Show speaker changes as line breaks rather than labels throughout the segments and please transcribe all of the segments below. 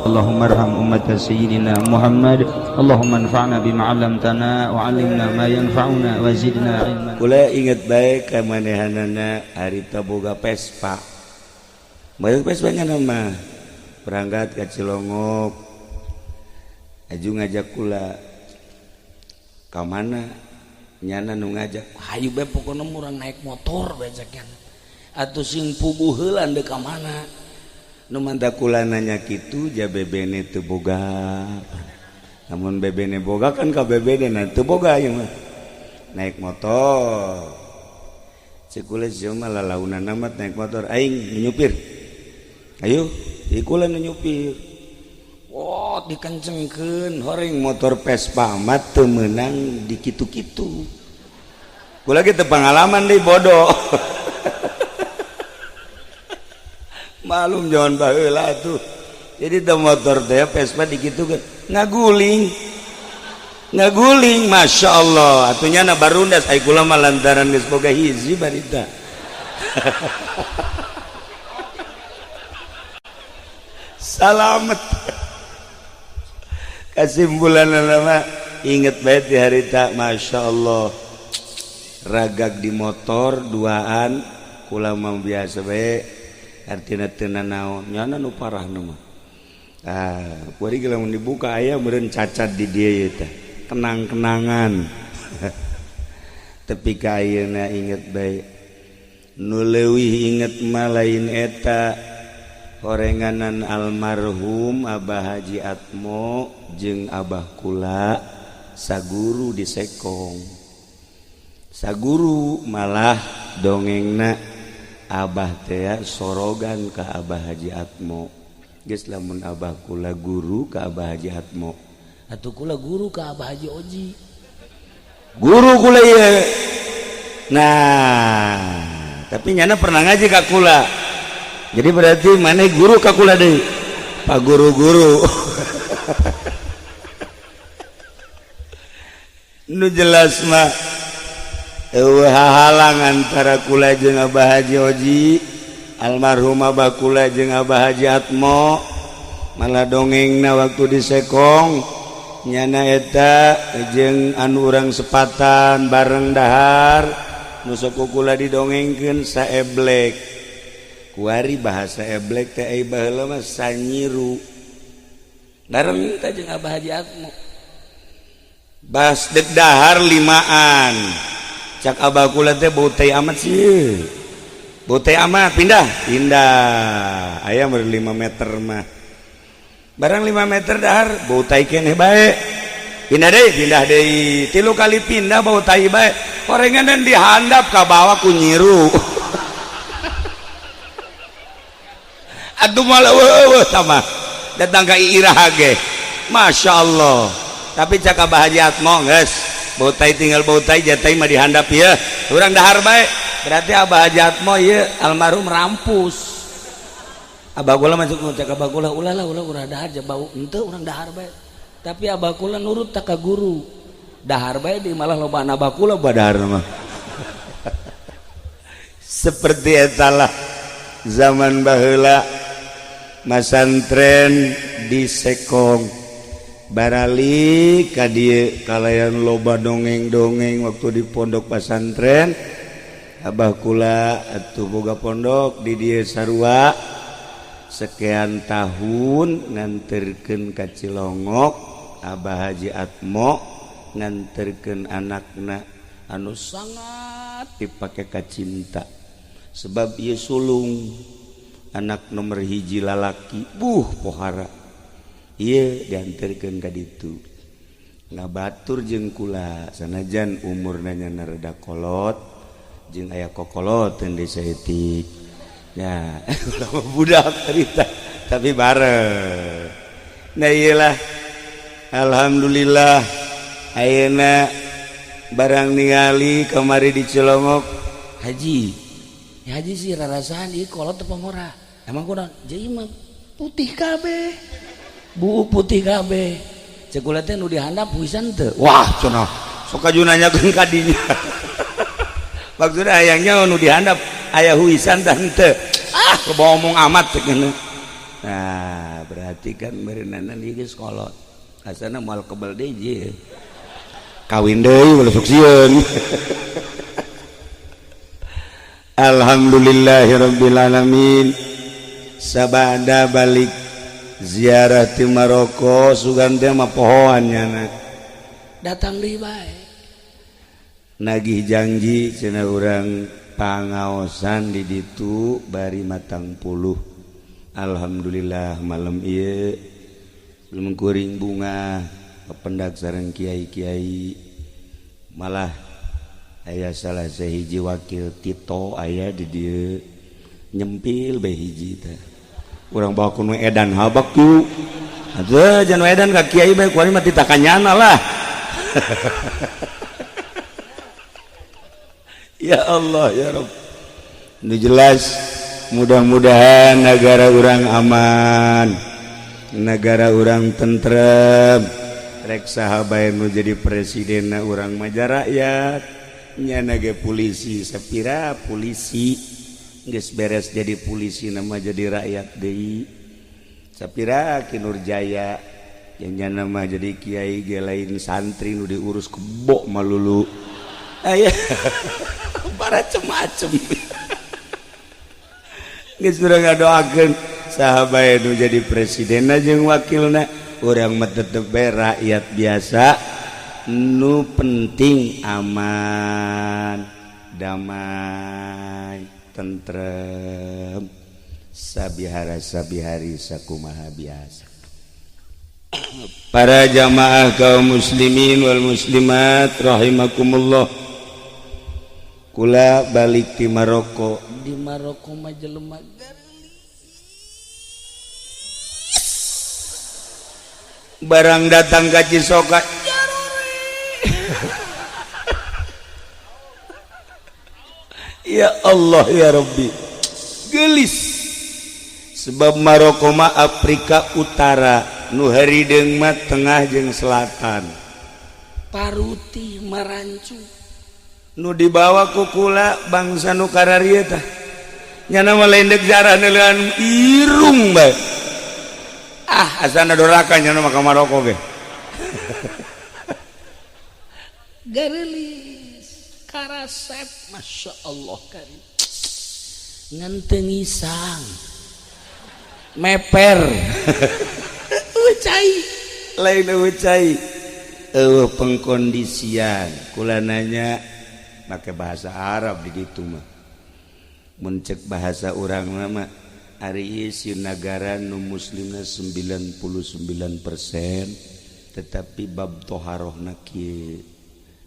اللهم ارحم أمة سيدنا محمد اللهم انفعنا بما علمتنا وعلمنا ما ينفعنا وزدنا علما.
Kula inget baik kamanehanana harita boga Vespa. Bae Vespa nama berangkat ke Cilongok. Aju ngajak kula ka mana? Nyana nu ngajak. Hayu bae pokona urang naik motor bae cekeun. Atuh sing puguh heula teu ka mana? Nu manta kula nanya kitu ja bebene teu boga. Namun bebene boga kan ka bebene teu boga ieu mah. Naik motor. Cek kula sia mah lalaunana mah naik motor aing nyupir. Ayo, ieu kula nu nyupir. Wah, dikencengkeun horeng motor Vespa mah teu meunang di kitu-kitu. Kula ge teu pengalaman deui bodoh. Malum jangan baheula tuh. Jadi teu motor teh Vespa dikitu ngaguling. Ngaguling, masya Allah. Atunya na barundas. Ay kula mah lantaran geus boga hiji barita. Salamet. Kesimpulan nama inget bae di harita, masya Allah. Ragag di motor duaan, kula mah biasa bae. Artina teu nanaon nyana nu parah nu mah. Kuari geus lamun dibuka aya meureun cacat di dieu ieu teh. Kenang-kenangan. Tapi ka ayeuna inget bae. Nu leuwih inget mah lain eta horenganan almarhum Abah Haji Atmo jeung abah kula saguru di Sekong. Saguru malah dongengna Abah teh sorogan ka Abah Haji Atmo. Geus lamun abah kula guru ka Abah Haji Atmo. Atuh kula guru ka Abah Haji Oji. Guru kula ieu. Nah, tapi nyana pernah ngaji ka kula. Jadi berarti maneh guru ka kula deui. Pak guru-guru. Nu jelas mah hahalang antara kula jeung Abah Haji Oji, almarhum abah kula jeung Abah Haji Atmo, malah dongengna waktu di Sekong nyana eta jeung anu urang sepatan bareng dahar nu sok kula didongengkeun saeblek. Kuari bahasa eblek teh ai baheula mah sanyiru. Bareng teh jeung Abah Haji Atmo. Bas dek dahar limaan. Cak abah kula teh bau teh amat sih. Bau teh amat pindah. Aya meureun 5 meter mah. Barang 5 meter dahar bau tai keneh bae. Pindah deui. 3 kali pindah bau tai bae. Horenganan dihandap ka bawah ku nyiru. Atuh malah weuh tah datang ka Irah ge. Masya Allah. Tapi cak Abah Haji Atmo geus bau tai tinggal bau tai jatai mah dihandap ya urang dahar bae. Berarti Abah Haji Atmo ieu almarhum rampus. Abah kula masuk ngucak Abah kula ulah urang dahar ja bau henteu urang dahar bae. Tapi Abah kula nurut ta ka guru. Dahar bae di malah loba Abah kula badahar mah. Seperti etalah zaman baheula masantren di Sekong. Barali ka dieu kalayan loba dongeng-dongeng waktu di pondok pesantren. Abah kula atuh boga pondok di dieu sarua sekian tahun nganterkeun ka Cilongok. Abah Haji Atmo nganterkeun anakna anu sangat dipake ka cinta. Sebab ieu sulung anak nomor hiji lalaki pohara. Iya diantarkeun ka ditu. Ngabatur jeung kula sanajan umurna nya rada kolot jeung aya kokoloteun deui saeutik. Ya, ulah budak cerita tapi bareng. Nah iyalah alhamdulillah ayeuna barang ningali kamari di Cilongok Haji. Ya Haji sih rarasan ieu kolot teu pamorah. Emang kunaon? Jadi mah putih kabeh. Buu putih kabeh. Cek kula teh nu dihandap pisan teu. Wah, cenah. Sok aju nanyakeun ka dinya. Maksudna hayangnya nu dihandap aya huisan teh henteu. Kebawa omong amat cek. Nah, berarti kan berenana geus kolot asana moal kebal DJ kawin deui ulah suksieun. Alhamdulillahirabbil alamin. Sabada balik ziarah ti Maroko sugan teh mah pohoannya datang deui bae nagih janji cenah urang pangaosan di ditu bari matang puluh. Alhamdulillah malam ieu belum kuring bunga pependak sareng kiai-kiai malah aya salah sahiji wakil Tito aya di dieu nyempil bae hiji teh urang bawa kuno edan habak tu atuh jangan edan ka kiai bae kuari mah titakanyana lah. Ya Allah ya Rabb nu jelas mudah-mudahan negara urang aman negara urang tentrem rek saha bae nu jadi presidenna urang mah rakyat nya nage polisi sapira polisi geus beres jadi polisi nama jadi rakyat deui sapira Ki Nurjaya yang nya nama jadi kiai ge lain santri nu diurus kebo malulu aya baracem-acem geus urang ngadoakeun saha bae nu jadi presidenna jeung wakilna urang mah tetep bae rakyat biasa nu penting aman damai tentrem sabihara sabihari sakumaha biasa. Para jamaah kaum muslimin wal muslimat rahimakumullah. Kula balik di Maroko mah jelema barang datang ka Cisoka ya Allah ya Rabbi gelis sebab Maroko mah Afrika Utara nu harideung mah tengah jeung selatan paruti marancu nu dibawa ku kula bangsa nu kararieu tah nyana mah lain deuk jaraneun irung bae asana doraka nyana mah ka Maroko ge garelis karasep masya Allah karim nganteng isang meper ucai lain ucai pengkondisian kula nanya pakai bahasa Arab di ditu mah mun ceuk bahasa urang mah ari ieu nagara nu muslimna 99% tetapi bab toharohna kieu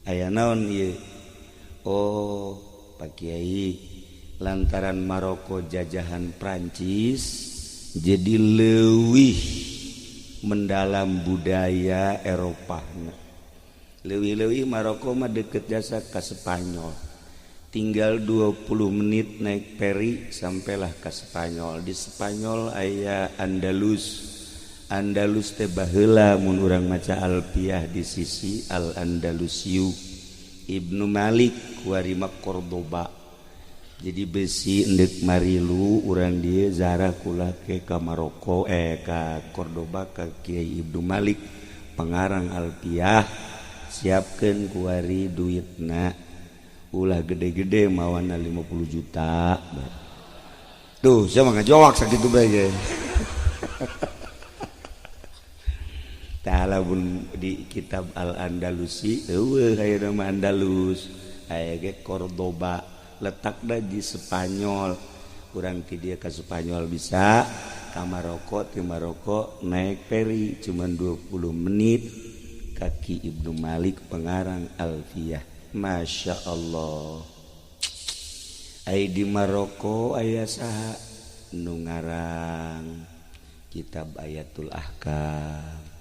aya naon ieu oh Pak Kiai lantaran Maroko jajahan Prancis jadi leuwih mendalam budaya Eropa leuwih-leuwih Maroko mah deket jasa ka Spanyol tinggal 20 menit naik feri sampailah ke Spanyol di Spanyol aya Andalus teh baheula mun urang maca Alfiah di sisi Al Andalusiu Ibnu Malik warima Cordoba jadi besi endek marilu urang dieu zarah kula ke ka Maroko ka Cordoba ka Kiai Ibnu Malik pengarang Alfiah siapkeun kuari duitna ulah gede-gede mawana 50 juta tuh saya mah ngajawak sakitu bae ta'ala bun di kitab Al Andalusi eueuh aya nama Andalus aya ge Cordoba letakna di Spanyol urang ti dieu ka Spanyol bisa ka Maroko ti Maroko naik feri cuman 20 menit kaki Ibnu Malik pengarang Alfiah Masya Allah aya di Maroko aya saha nu ngarang kitab Ayatul Ahkam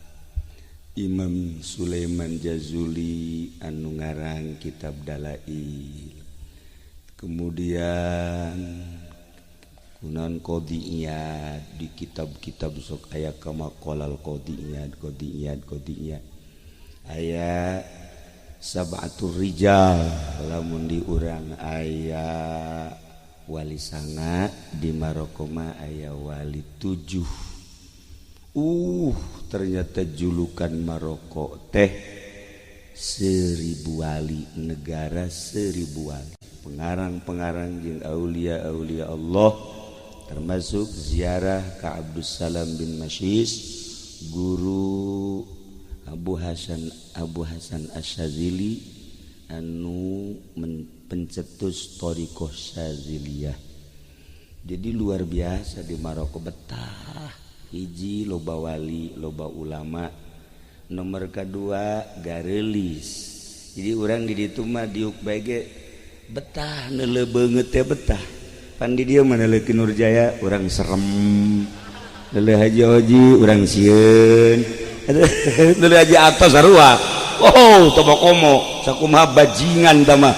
Imam Sulaiman Jazuli anu ngarang kitab Dalail kemudian kunaon Qadiyat di kitab-kitab sok aya kama qolal Qadiyat aya Sab'atur Rijal lamun di urang aya wali sanga di Maroko mah aya wali 7 Ternyata julukan Maroko teh 1000 wali, negara 1000 wali, pengarang-pengarang jeung aulia-aulia Allah, termasuk ziarah ka Abdus Salam bin Masyis, guru Abu Hasan Asyazili anu pencetus Thariqah Syaziliyah. Jadi luar biasa di Maroko, betah hiji loba wali, loba ulama. Nomor kedua garelis. Jadi orang di ditu mah diuk bae ge betah, neuleuh beungeut teh betah. Pan di dieu mah neuleuh ki Nurjaya urang serem. Neuleuh Haji Oji urang sieun. Neuleuh Haji Atos sarua. Oh, teu komo, sakumaha bajingan tah mah.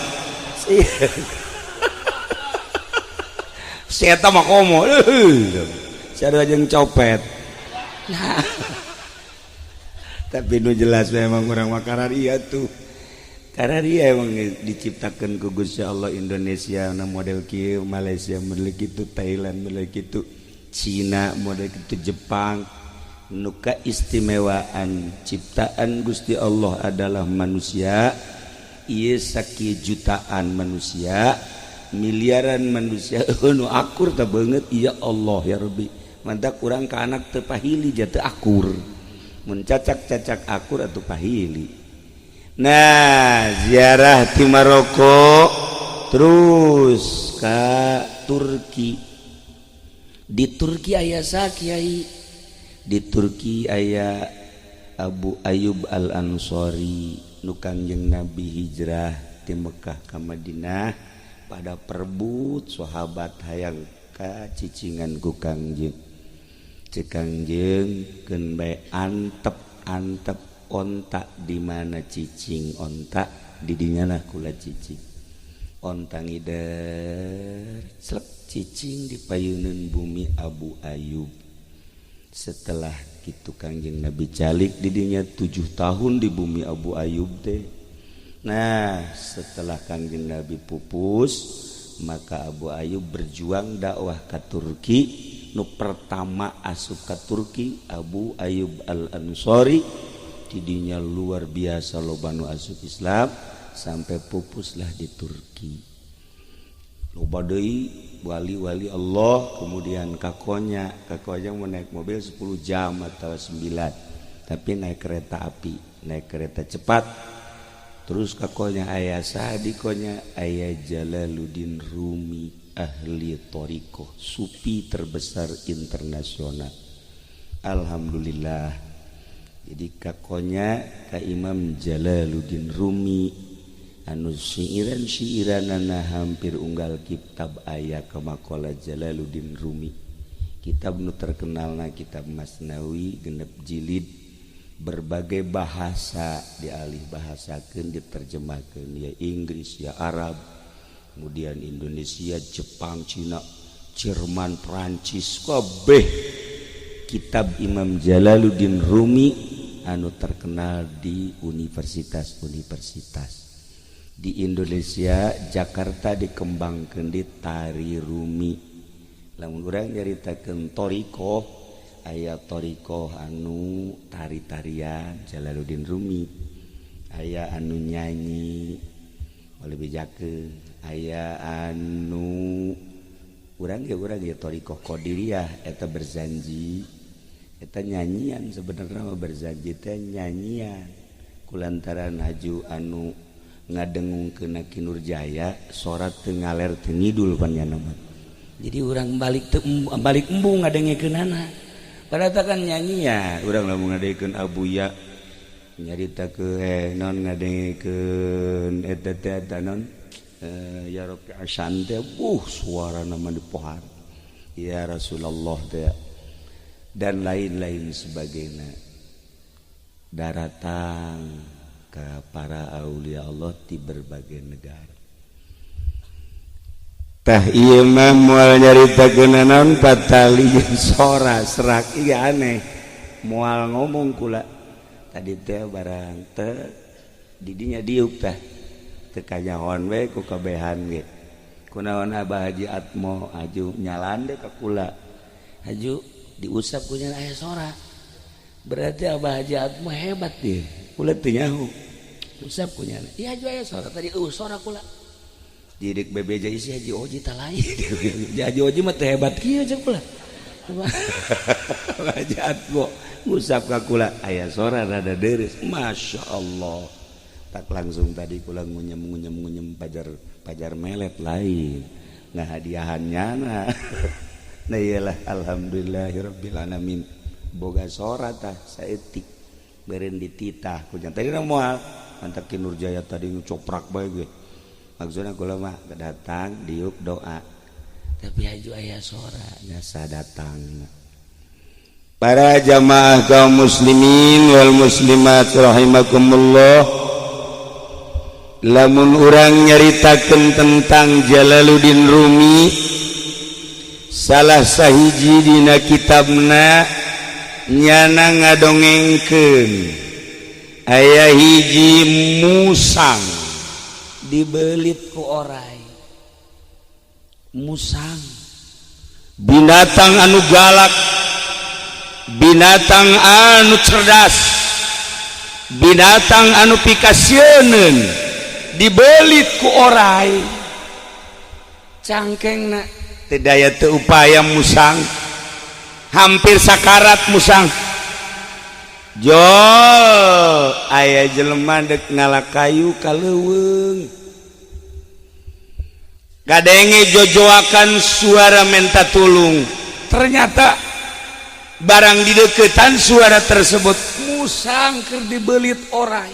Si eta mah komo. Sarua jeung copet. Nah. Tapi nu jelas memang orang Makararia tuh. Kararia emang diciptakan ku Gusti Allah. Indonesia na model kieu, Malaysia model kitu, Thailand model kitu, Cina model kitu, Jepang. Nu kaistimewaan ciptaan Gusti Allah adalah manusia. Ieu sakieu jutaan manusia, miliaran manusia nu akur teh beungeut ya Allah ya Rabbi. Mantap urang ka anak teu pahili ja teu akur. Mun cacak-cacak akur atau pahili. Nah, ziarah di Maroko terus ke Turki. Di Turki aya sakiai. Di Turki aya Abu Ayyub Al-Ansari nu Kangjeng Nabi hijrah ti Mekah ka Madinah pada perbut sahabat hayang ka cicingan ku Kangjeng. Kangjeng keun bae antep onta di mana cicing onta di dinya lah kula cicing onta ngider slep cicing dipayeuneun bumi Abu Ayyub. Setelah kitu Kangjeng Nabi calik di dinya 7 tahun di bumi Abu Ayyub teh. Nah, setelah Kangjeng Nabi pupus maka Abu Ayyub berjuang dakwah ke Turki. Nu pertama asup ka Turki Abu Ayyub Al-Ansari, tidinya luar biasa loba nu asup Islam sampai pupuslah di Turki. Loba deui wali-wali Allah, kemudian kakonya mau naik mobil 10 jam atau 9, tapi naik kereta api, naik kereta cepat. Terus kakonya aya sadikonya aya Jalaluddin Rumi, ahli Thariqah, sufi terbesar internasional. Alhamdulillah. Jadi kakonya ka Imam Jalaluddin Rumi anu syiiran-syiiranana hampir unggal kitab aya ka maqala Jalaluddin Rumi. Kitab nu terkenalna kitab Masnawi genep jilid, berbagai bahasa dialih bahasakeun, diterjemahkeun, ya Inggris, ya Arab, kemudian Indonesia, Jepang, Cina, Jerman, Perancis, kabeh kitab Imam Jalaluddin Rumi anu terkenal di universitas-universitas. Di Indonesia, Jakarta dikembangkeun di Tari Rumi. Lamun urang nyaritakeun Thariqah, aya Thariqah anu tari-tarian Jalaluddin Rumi, aya anu nyanyi oleh bejakeun, aya anu urang ge Thariqah Qadiriyah eta berzanji, eta nyanyian sebenarnya mah berzanji teh nyanyian kulantaran haju anu ngadengungkeun Ki Nurjaya sorat teu ngaler teu ngidul panjana mah. Jadi urang balik embung ngadengkeunana. Padahal kan nyanyian urang lamun ngadengkeun Abuya nyarita ke non ngadengkeun eta teh non ya Rabbi Asan teh suara nama dipohar ya Rasulullah teh dan lain-lain sebagainya. Datang ke para aulia Allah di berbagai negara. Tah ieu mah moal nyaritakeun naon patali jeung sora serak ieu aneh. Moal ngomong kula tadi teh barang teh di dinya diuk teh teu kanyahoan we ku kabehan ge. Kunaon Abah Haji Atmo aju nyalan deh ka kula. Aju diusap ku nya aya sora. Berarti Abah Haji Atma hebat dia. Ulah teu nyaho. Usap kunyana. Iya aya sora tadi sora kula. Didik bebeja isi Haji Oji tah lain. Haji Oji mah teu hebat kieu cek kula. Abah Haji Atma ngusap ka kula aya sora rada deres. Masyaallah. Tak langsung tadi kula ngunyem pajar melet lain. Nah hadiahannya nah iyalah alhamdulillahirabbil alamin. Boga sora tah saeutik beren dititah kunya tadi moal mantap Ki Nurjaya tadi ngcoprak bae gue maksudna kula mah datang diuk doa tapi aju aya sora nyasa datang. Para jamaah kaum muslimin wal muslimat rahimakumullah, lamun urang nyaritakeun tentang Jalaluddin Rumi salah sahiji dina kitabna nyana ngadongengkeun aya hiji musang dibelit ku orai. Musang binatang anu galak, binatang anu cerdas, binatang anu pikasieun dibelit ku orai. Cangkengna teu daya teu upaya musang hampir sakarat musang jol aya jelema dek ngalakayu ka leuweung kadenge jojoakan suara minta tulung ternyata barang di deketan suara tersebut musang keur dibelit orai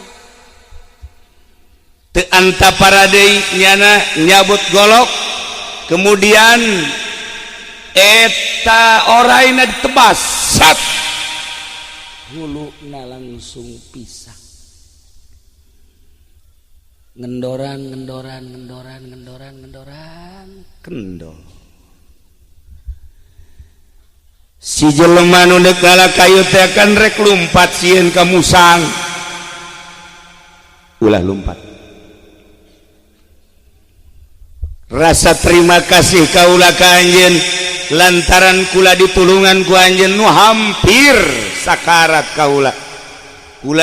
teu anta paradeui nyana nyabut golok kemudian eta oraina ditebas sat huluna langsung pisah ngendoran kendor si jelema nu deuk ngalakayu teh kan rek lumpat sieun ka musang ulah lumpat rasa terima kasih kaula ka anjeun lantaran kula ditulungan ku anjeun nu hampir sakarat kaula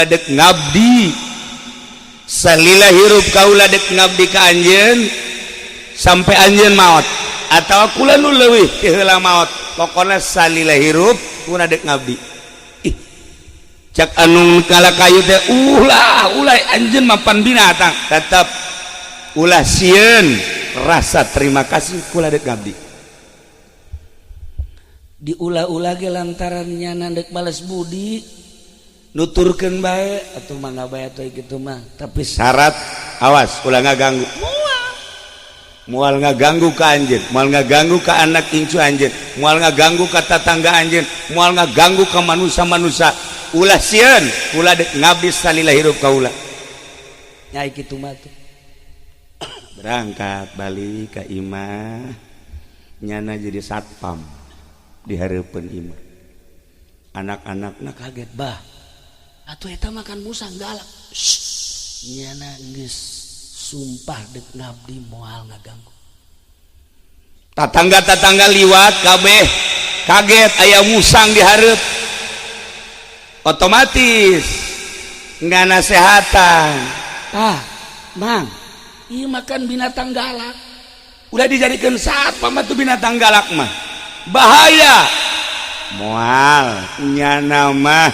dek ngabdi salila hirup kaula dek ngabdi ka anjeun sampai anjeun maot atawa kula nu leuwih ti heula maot pokona salila hirup kula dek ngabdi ih cak anu kalakayu teh ulah anjeun mapan binatang tetep ulah sieun rasa terima kasih kula dek ngabdi diulah-ulah ge lantaran nyana dek balas budi nuturkeun bae atuh mangga bae atuh kitu mah tapi syarat awas ulah ngaganggu moal ngaganggu ka anjeun moal ngaganggu ka anak incu anjeun moal ngaganggu ka tatangga anjeun moal ngaganggu ka manusia-manusia ulah sieun ulah dek ngabdi salila hirup ka ulah nyai kitu mah tuh berangkat balik ka imah nyana jadi satpam di hareupeun imah anak-anakna kaget bah atuh eta makan musang galak nyana geus sumpah dek ngabdi moal ngaganggu tatangga-tatangga liwat kabeh kaget aya musang di hareup otomatis ngana sehatan mang ieu makan binatang galak udah dijadikeun satpam atuh binatang galak mah bahaya moal nyana mah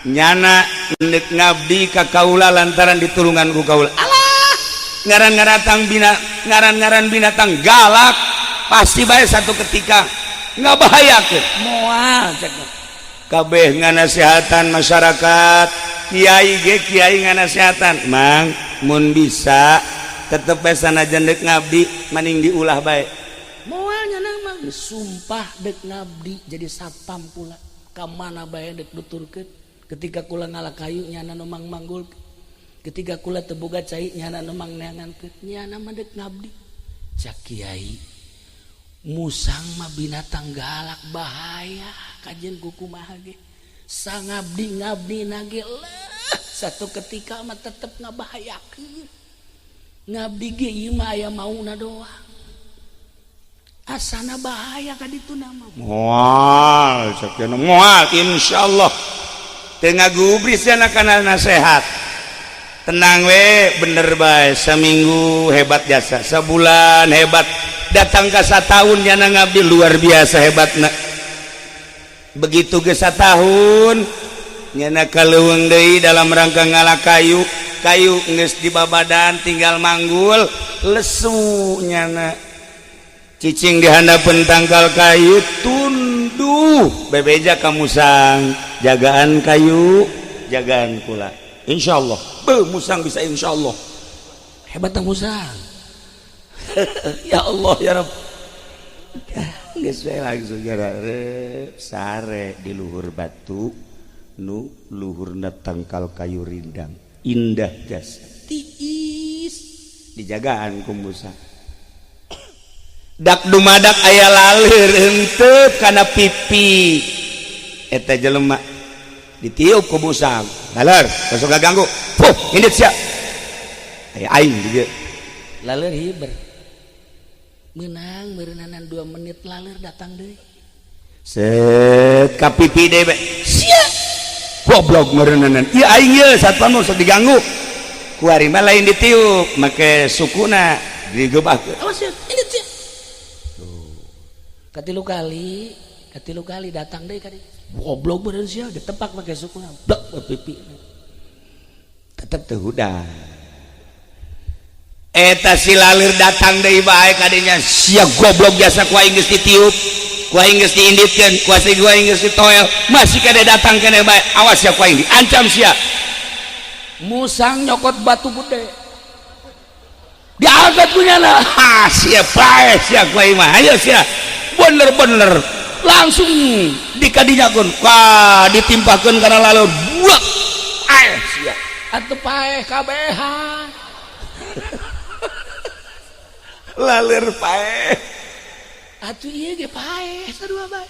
nyana neuk ngabdi ka kaula lantaran ditulungan ku kaula alah ngaran-ngaran binatang galak pasti bae satu ketika ngabahayakeun moal cek kabeh nganasehatan masyarakat kiai nganasehatan mang mun bisa tetep bae sanajan deuk ngabdi maning diulah bae moalnya mah sumpah dek ngabdi jadi satpam pula ka mana bae dek nuturkeun ketika kula ngalakayu nyana nu manggul ketika kula teu boga cai nyana nu mangneangankeun nyana mah dek ngabdi cak kiai musang mah binatang galak bahaya kajen kukumaha ge sangabdi nage leh satu ketika mah tetep ngabahayakeun ngabdi ge ieu mah aya mauna doang asana bahaya ka ditu nama moal sakeuna moal insyaallah tengah gubris anak-anak sehat tenang we bener bae seminggu hebat jasa sebulan hebat datang ke satahun nyana ngabdi luar biasa hebatna begitu ge satahun nyana kaleuweung deui dalam rangka ngalah kayu geus dibabadan tinggal manggul lesu nyana cicing di handapeun tangkal kayu tunduh bebeja ka musang jagaan kayu jagaan kula insyaallah musang bisa insyaallah hebat musang ya Allah ya Rabb geus we langsung sare di luhur batu nu luhurna tangkal kayu rindang indah jasa tiis dijagaan ku musang dak dumadak aya laleur henteu kana pipi eta jelema ditiup ku musang laleur sok ganggu puh indit sia aya aing di dieu laleur hiber meunang meureunana 2 menit laleur datang deui set ka pipi deui be sia goblok meureunana ieu aing ieu satpam sok diganggu ku ari mah lain ditiup make sukuna digebahkeun awas indit sia katilu kali datang deh kali goblok bener sih ditepak pakai sukuna blok pipi tetep teu hudan eta si laleur datang deui bae kadinya sia goblok jasa ku aing geus ditiup ku aing geus diinditkeun ku aing geus ditoel masih kade datang keneh bae awas ya ku aing diancam sia musang nyokot batu gede diangkat punyana ha sia bae sia ku aing mah ayo sia bener-bener langsung dikadinyakeun wah ditimpakeun kana laleur buak ae sia atuh paeh kabehan laleur paeh atuh ieu ge paeh sarua bae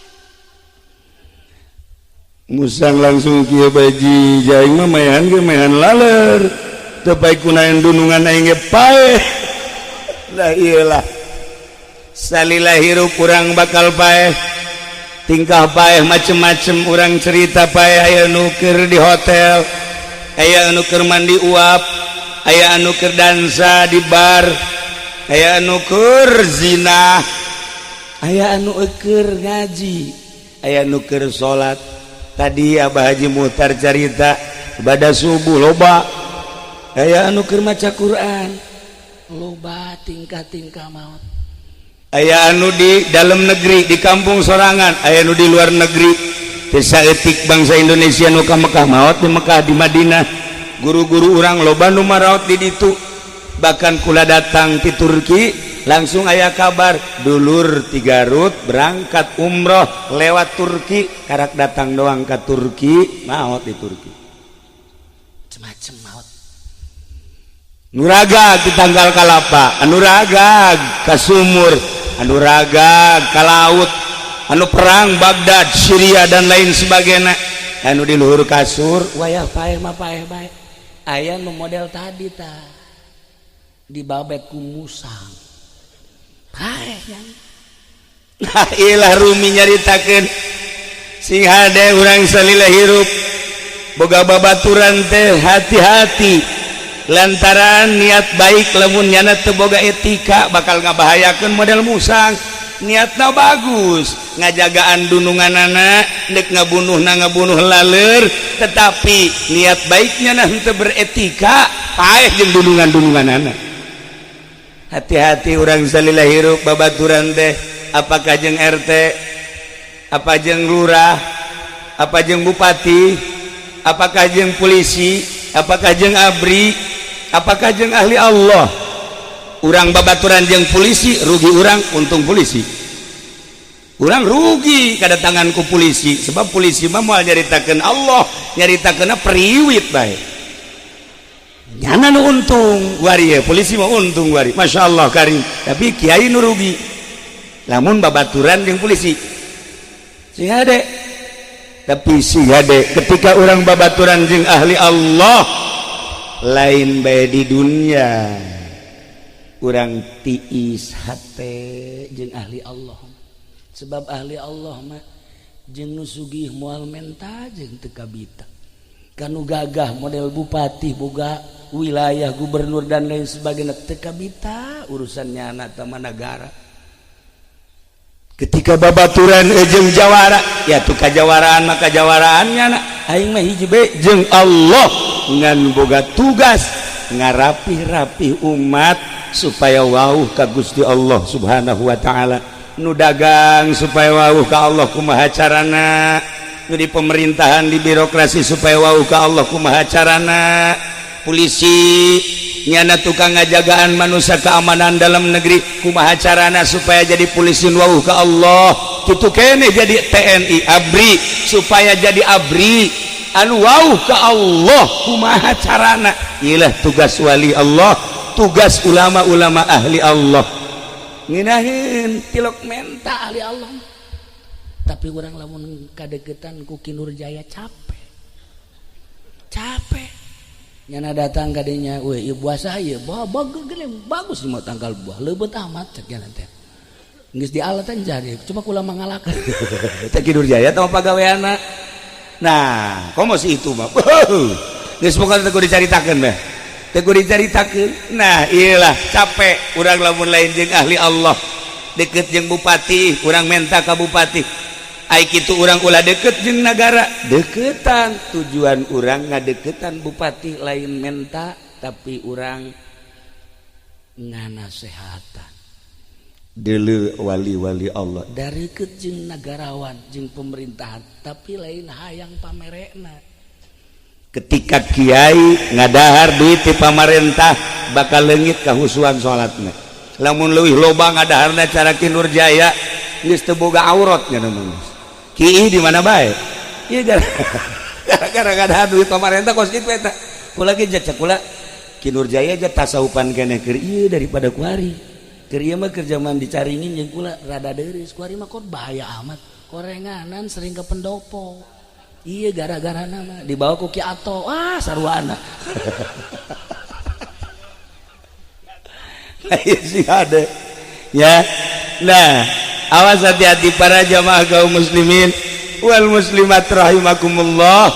musang langsung kieu baji jaing mah maehan ge maehan laleur teu bae kunaon dunungan aing ge paeh lah ieulah salila hirup urang bakal paeh tingkah paeh macem-macem urang cerita paeh aya nu keur di hotel aya anu keur mandi uap aya anu keur dansa di bar aya anu keur zina aya anu keur ngaji aya anu keur salat tadi Abah Haji Muhtar carita ibadah subuh loba aya anu keur maca Quran loba tingkah-tingkah maot aya anu di dalam negeri di kampung sorangan aya anu di luar negeri desa etik bangsa Indonesia nu ka Mekah maot di Mekah di Madinah guru-guru urang loba nu maraot di ditu bahkan kula datang di Turki langsung aya kabar dulur ti Garut berangkat umroh lewat Turki karak datang doang ke Turki maot di Turki macem-macem maot nuraga di tanggal kalapa anu raga ka sumur anu raga ka laut anu perang Baghdad Syria dan lain sebagainya anu di luhur kasur wayah paeh mah paeh bae aya nu model tadi tah dibabet ku musang paeh yang nah ilah Rumi nyaritakeun sing hade urang salila hirup boga babaturan teh hati-hati lantaran niat baik lamun nyana teu boga etika bakal ngabahayakeun model musang niatna bagus ngajagaan dununganana neuk ngabunuh laleur tetapi niat baiknya nah henteu beretika paeh jeung dunungan-dununganana hati-hati urang salila hirup babaturan teh apakah jeung RT apa jeung lurah apa jeung bupati apakah jeung polisi apakah jeung abri apakah jeung ahli Allah urang babaturan jeung polisi rugi urang untung polisi urang rugi kadatangan ku polisi sebab polisi mah moal nyaritakeun Allah nyaritakeunna periwit bae nyana nu untung wari polisi mah untung wari masyaallah karim tapi kiai nu rugi lamun babaturan jeung polisi sing hade tapi sing hade ketika urang babaturan jeung ahli Allah lain bae di dunia urang tiis hate jeung ahli Allah sebab ahli Allah mah jeung nu sugih moal menta jeung teu kabita
kanu gagah model bupati boga wilayah gubernur dan lain sebagainya teka bita urusannya anak teman negara ketika babaturan jeung jawara ya tuh kajawaraan maka jawaraannya nak aing mah hiji bae jeung Allah ngan boga tugas ngarapi-rapi umat supaya wauh ka Gusti Allah Subhanahu wa taala nu dagang supaya wauh ka Allah kumaha carana nu di pemerintahan di birokrasi supaya wauh ka Allah kumaha carana polisi nyana tukang ngajagaan manusia keamanan dalam negeri kumaha carana supaya jadi polisi wauh ka Allah kitu kene jadi TNI ABRI supaya jadi ABRI anu wauh ka Allah kumaha carana ilah tugas wali Allah tugas ulama-ulama ahli Allah nginahin tilok menta ahli Allah tapi orang lamun kadegetan ku Kinur Jaya capek nyana datang kadinya we ieu buah saya bagus mau tanggal buah leubeut amat cek nya teh geus dialatan jadi cuma kula mangalakeun teh Kinur Jaya teh pagaweana nah komo si itu mah geus pokona teh kudu dicaritakeun mah teh kudu dicaritakeun nah iyalah capek urang lamun lain jeung ahli Allah deket jeung bupati urang menta ka bupati ai kitu urang ulah deket jeung nagara deketan tujuan urang ngadeketan bupati lain menta tapi urang nganasehatan deuleu wali-wali Allah dari ket jeung nagarawan jeung pemerintahan tapi lain hayang pamerena ketika kiai ngadahar duit ti pamarentah bakal leungit kahusuan salatna lamun leuwih loba ngadaharna cara Kinur Jaya geus teu boga auratnya namanya kieu di mana bae ieu gara-gara ngadahan duit pamarentah kos kitu eta kula ge cek kula Kinur Jaya aja tasawupan keneh keur ieu daripada kuari keur ieu mah keur zaman dicaringin jeung kula rada deureus kuari mah kok bahaya amat korenganan sering ke pendopo iya gara-gara nama dibawa ku Ki Ato sarwana iya sih ada ya nah awas hati-hati para jamaah kaum muslimin wal muslimat rahimakumullah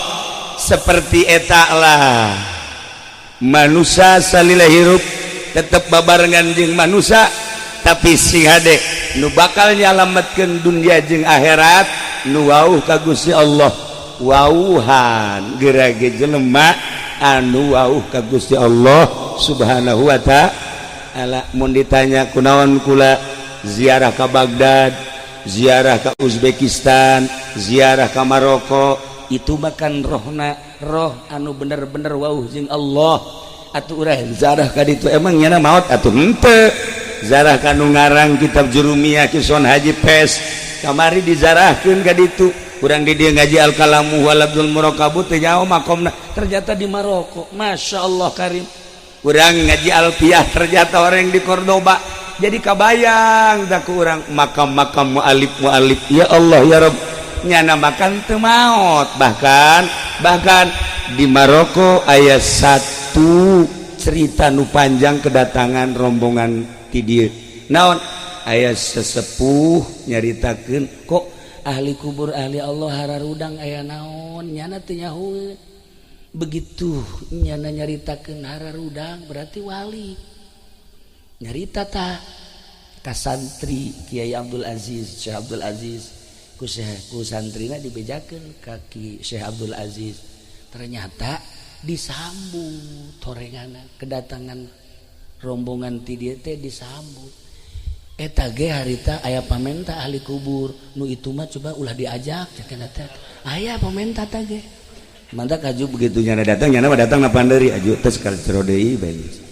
seperti eta lah manusia salila hirup tetep babarengan jeung manusia tapi si hade nu bakal nyalametkeun dunia jeung akhirat nu wauh ka Gusti Allah wauhan gerage jelema anu wauh ka Gusti Allah Subhanahu wa taala mun ditanya kunaon kula ziarah ke Baghdad ziarah ke Uzbekistan ziarah ke Maroko itu makan roh anu bener-bener wauh jeung Allah atuh urang ziarah ka ditu emang nyana maot atuh henteu ziarah ka nu ngarang kitab Jurumiyah Kison Haji Pes kamari dizarahkeun ka ditu urang di dieu ngaji Al-Kalamu wal Abdul Murakabu teh nyaho makomna ternyata di Maroko masyaallah karim urang ngaji Alfiyah ternyata orang di Cordoba jadi kabayang da ku urang makam-makam mualif ya Allah ya Rabb nyana makan teu maot bahkan di Maroko aya satu cerita nu panjang kedatangan rombongan ti dieu naon aya sesepuh nyaritakeun kok ahli kubur ahli Allah hararudang aya naon nyana teu nyaho begitu nyana nyaritakeun hararudang berarti wali nyarita ta ka santri Kiai Abdul Aziz Syekh Abdul Aziz ku santrina dibejakeun ka Syekh Abdul Aziz ternyata disambut torengana kedatangan rombongan ti dieu teh disambut eta ge harita aya pamenta ahli kubur nu itu mah coba ulah diajak cenah teh aya pamenta teh ge mantap aju begitu nyana datang na panderi aju teh sekali cerodei bae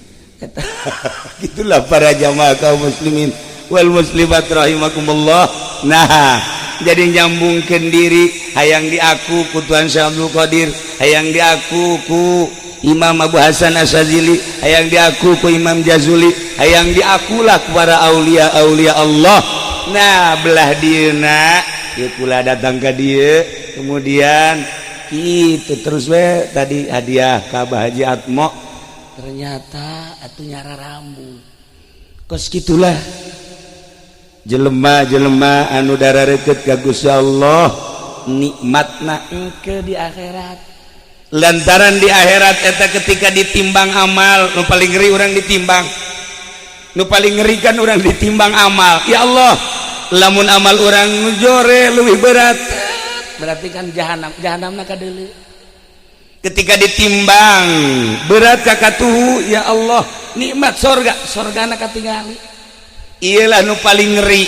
gitulah para jamaah kaum muslimin wal muslimat rahimakumullah nah jadi nyambungkeun diri hayang diaku ku Tuan Syekh Abdul Qadir hayang diaku ku Imam Abu Hasan Asyadzili hayang diaku ku Imam Jazuli hayang diakulah ku para aulia Allah nah belah dieuna ieu kula datang ka dieu kemudian kitu terus we tadi hadiah ka Abah Haji Atmo ternyata atuh nyara rambut kos gitulah jelema-jelema anu darareukeut ka Gusti Allah nikmatna engke di akhirat lantaran di akhirat eta ketika ditimbang amal nu paling ngeri orang ditimbang, nu paling ngerikan orang ditimbang amal. Ya Allah, lamun amal orang nu jore leuwih berat, berarti kan jahanamna kadeuleu. Ketika ditimbang berat ka katuhu, ya Allah nikmat sorgana katingali. Iyalah nu paling ngeri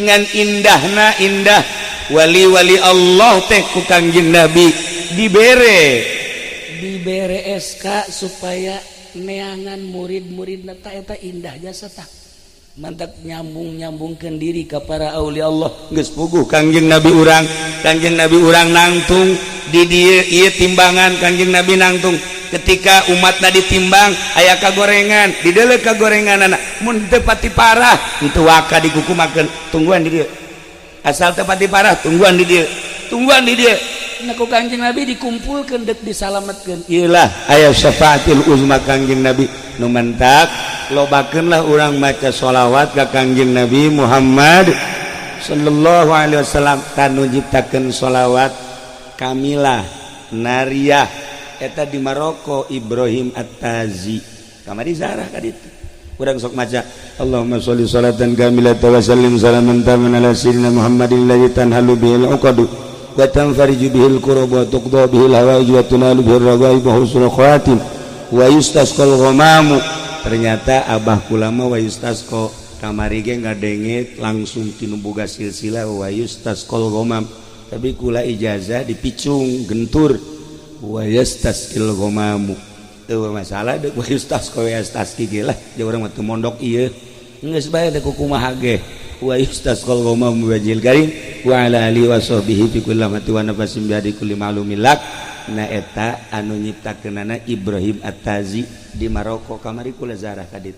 ngan indahna indah wali-wali Allah teh ku Kangjeng Nabi dibere SK supaya neangan murid-muridna eta indah jasa tah mantap nyambungkeun diri ka para aulia Allah. Geus puguh Kangjeng Nabi urang nangtung di dieu ieu timbangan. Kangjeng Nabi nangtung ketika umatna ditimbang aya kagorengan di deuleu kagorenganna mun teu pati parah henteu waka dikukumakeun tungguan di dieu, asal teu pati parah tungguan di dieu nah ku Kangjeng Nabi dikumpulkeun deuk disalametkeun. Ieulah aya syafaatil uzma Kangjeng Nabi nu mentak lobakeunlah urang maca sholawat ka Kangjeng Nabi Muhammad sallallahu alaihi wasallam. Tanu nyiptakeun sholawat kamilah nariyah eta di Maroko Ibrahim At-Tazi kamari zarah ka ditu. Urang sok maca Allahumma sholli sholatan kamilatan wa sallim salaman taman ala sayyidina Muhammadin alladzi tanhalu bihil uqadu wa tanfariju bihil kurab wa tuqda bihil hawaij wa tunalu bihir raghaib wa husnul khawatim wa yustasqal ghamamu. Ternyata abah kula mah wa yustasqa kamari ge ngadenge langsung tinu boga silsilah wa yustasqal ghamam, tapi kula ijazah dipicung gentur wa yastasqil ghamamu. Teu masalah deuk wa yustasqa wa yastasqi ge lah jeung urang mah teu mondok ieu geus bae deuk kumaha ge wa yustasqal ghamamu wajil karim wa ala alihi wa sahbihi fi kulli mati wa nafasin bi hadi kulli ma'lumilak. Na eta anu nyiptakeunana Ibrahim At-Tazi di Maroko kamari kula zarah ka ditu.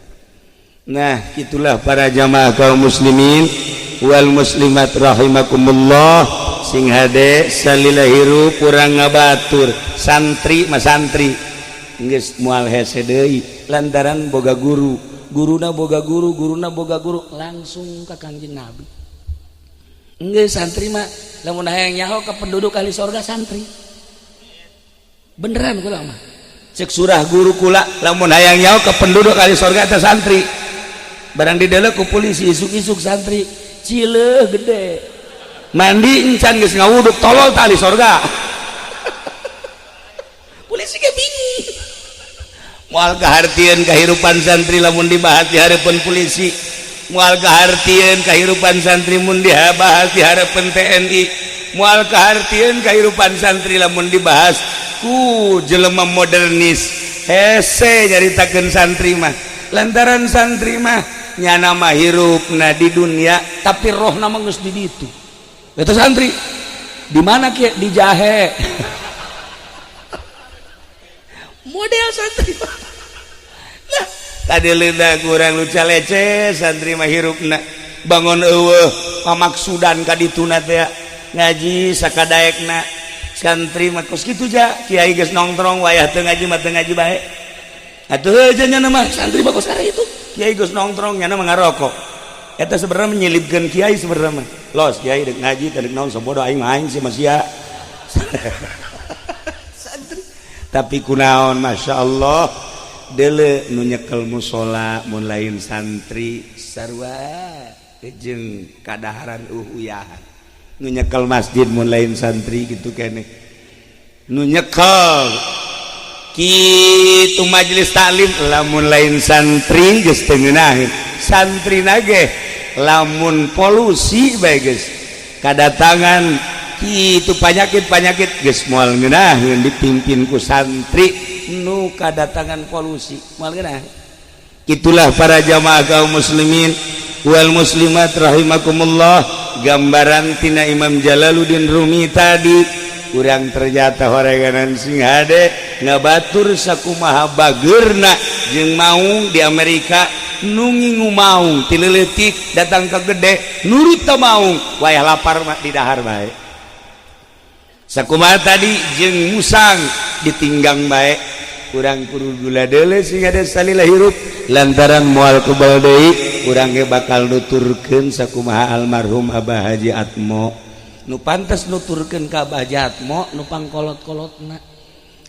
Nah, itulah para jamaah kaum muslimin wal muslimat rahimakumullah sing hade salila hirup urang ngabatur santri mas santri geus moal hese deui lantaran boga guruna boga guru langsung ka Kangjeng Nabi. Geus santri mah lamun hayang nyaho ka penduduk ahli surga santri. Beneran kula mah cek surah guru kula lamun hayang nyaho ke penduduk ahli surga eta santri barang di deuleu ku polisi isuk-isuk santri cileuh gede mandi encan geus ngawuduk tolol tah ahli surga. Polisi ge bingung moal kahartieun kahirupan santri lamun dibahas di hareupeun polisi, moal kahartieun kahirupan santri mun dibahas di hareupeun TNI, moal kahartieun kahirupan santri lamun dibahas ku jelema modernis hese nyaritakeun santri mah lantaran santri mah nyana mah hirupna di dunia tapi rohna mah geus di ditu. Eta santri di mana kieu di Jahe. Model santri nah tadi leunna kurang luca lece santri mah hirupna bangun eueuh pamaksudan ka dituna teh ngaji sakadaekna. Santri mah kos kitu ja kiai geus nongkrong wayah teu ngaji mah teu ngaji bae atuh heuh nya mah santri mah kos ari itu kiai geus nongkrong nya mah ngarokok eta sebenarnya menyelipkeun kiai sebenarnya mah los kiai deuk ngaji teh deuk naon sabodo aing mah aing sih masia santri tapi kunaon masyaallah deuleu nu nyekel mushola mun lain santri sarua jeung kadaharan uhuyahan nu nyekel masjid mun lain santri gitu kene nu nyekel kitu majelis taklim lamun lain santri geus teu ngeunaheun santrina ge lamun polusi bae geus kadatangan kitu panyakit geus moal ngeunaheun dipimpin ku santri nu kadatangan polusi moal ngeunaheun. Itulah para jamaah kaum muslimin wal muslimat rahimakumullah gambaran tina Imam Jalaluddin Rumi tadi urang ternyata horenganan sing hade ngabatur sakumaha bageurna jeung maung di Amerika nu ngingu maung ti leutik datang ka gede nurut ta maung wayah lapar mah di dahar bae sakumaha tadi jeung musang ditinggang bae urang kudu gula deuleu sing hade salila hirup lantaran moal kebal deui urang ge bakal nuturkeun sakumaha almarhum Abah Haji Atmo nu pantes nuturkeun ka Abah Haji Atmo nu pangkolot-kolotna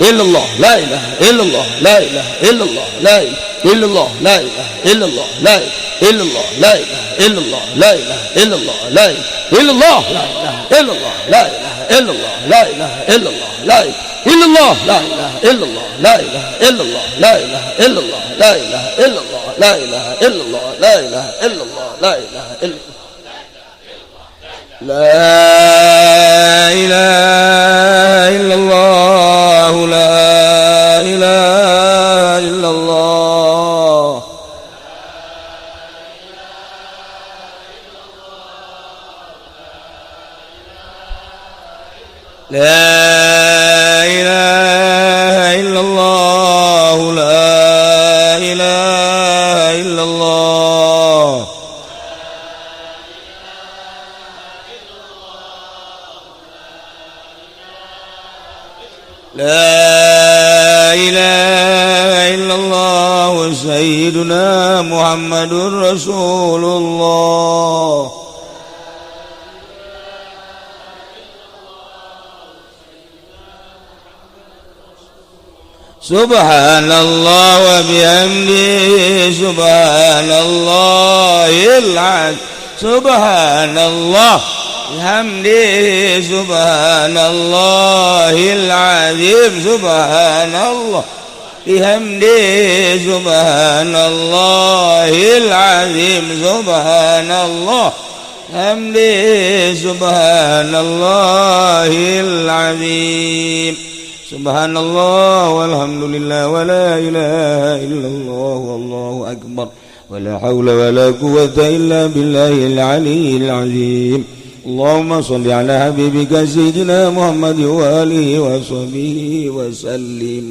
illallah, la ilaha illallah, la ilaha illallah, la ilaha illallah, la ilaha illallah, la ilaha illallah, la ilaha illallah, la ilaha illallah, la ilaha illallah, la ilaha illallah, la ilaha illallah, la ilaha illallah, la ilaha illallah, la ilaha illallah, la ilaha illallah, la ilaha illallah, la ilaha illallah, la ilaha illallah, la ilaha illallah, la ilaha illallah. لا إله إلا الله لا إله إلا الله لا إله إلا الله لا إله إلا الله لا إله إلا الله سيدنا محمد رسول الله سبحان الله وبحمده سبحان الله العظيم سبحان الله بحمده سبحان الله العظيم سبحان الله بحمده سبحان الله العظيم سبحان الله بحمده سبحان الله العظيم سبحان الله والحمد لله ولا إله إلا الله والله أكبر ولا حول ولا قوة إلا بالله العلي العظيم اللهم صل على حبيبك سيدنا محمد وآله وصحبه وسلم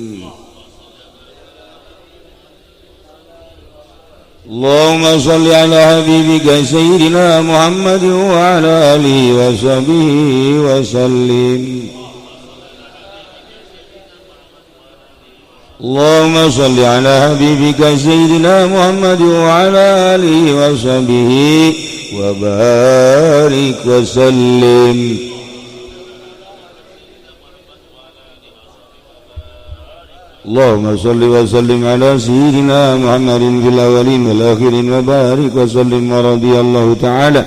اللهم صل على حبيبك سيدنا محمد وعلى آله وصحبه وسلم اللهم صل على حبيبك سيدنا محمد وعلى آله وصحبه وبارك وسلم اللهم صل وسلم على سيدنا محمد في الأولين والآخرين وبارك وسلم ورضي الله تعالى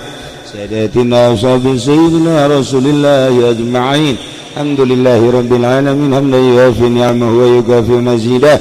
ساداتنا وصحب سيدنا رسول الله أجمعين الحمد لله رب العالمين حمدا يوافي نعمه ويكافئ مزيده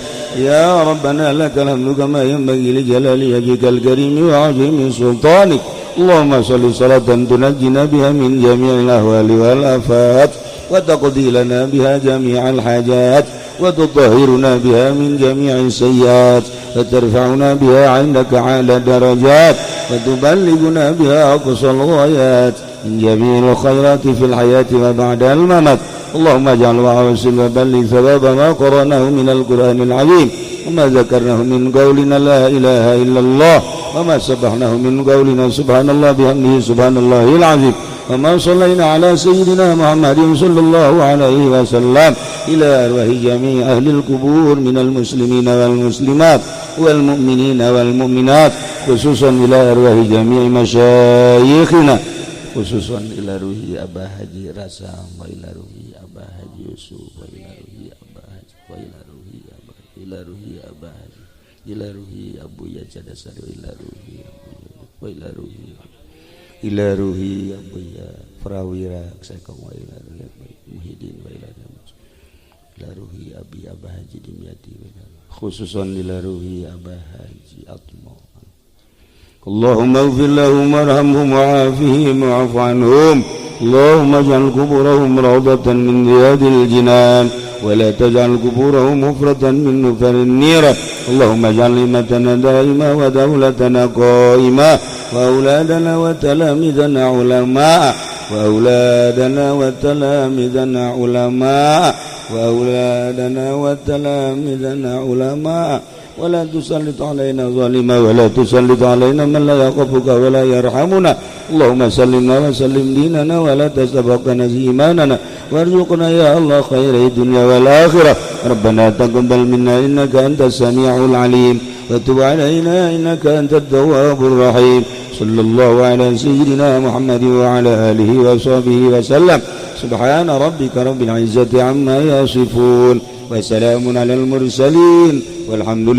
يا ربنا لك الحمد كما ينبغي لجلال وجهك الكريم وعظيم سلطانك اللهم صل صلاة تنجينا بها من جميع الأهوال والآفات وتقضي لنا بها جميع الحاجات وتطهرنا بها من جميع السيئات وترفعنا بها عندك أعلى الدرجات وتبلغنا بها أقصى الغايات من جميع الخيرات في الحياة وبعد الممات اللهم اجعل وأوصل وبلغ ثواب ما قرأناه من القرآن العظيم وما ذكرناه من قولنا لا إله إلا الله وما سبحناه من قولنا سبحان الله بحمده سبحان الله العظيم وما صلينا على سيدنا محمد صلى الله عليه وسلم إلى أرواح جميع أهل القبور من المسلمين والمسلمات والمؤمنين والمؤمنات خصوصا إلى أرواح جميع مشايخنا خصوصا إلى روح أبا حجي رسام وإلى روح أبا حجي يوسف وإلى روح أبا حجي وإلى روح أبا إلى روح أبا حجي إلى روح أبو يجد سر وإلى روح وإلى روح إلى روح أبو يا فراويرا سكم وإلى روح محيدين وإلى روح أبي أبا حجي دمياتي خصوصا إلى روح أبا حجي أطمع اللهم اغفر لهم وارحمهم وعافهم واعف عنهم اللهم اجعل قبورهم روضة من رياض الجنان ولا تجعل قبورهم حفرة من نفر النيران اللهم اجعل همتنا دائما ودولتنا قائمة وأولادنا وتلامذنا علماء وأولادنا وتلامذنا علماء وأولادنا وتلامذنا علماء ولا تسلط علينا ظالما ولا تسلط علينا من لا يخافك ولا يرحمنا اللهم سلمنا وسلم ديننا ولا تسبقنا إيماننا وارزقنا يا الله خير الدنيا والآخرة ربنا تقبل منا إنك أنت السميع العليم وتب علينا إنك أنت التواب الرحيم صلى الله على سيدنا محمد وعلى آله وصحبه وسلم
subhana rabbika rabbil izzati amma yasifun wa salamun alal mursalin walhamdulillah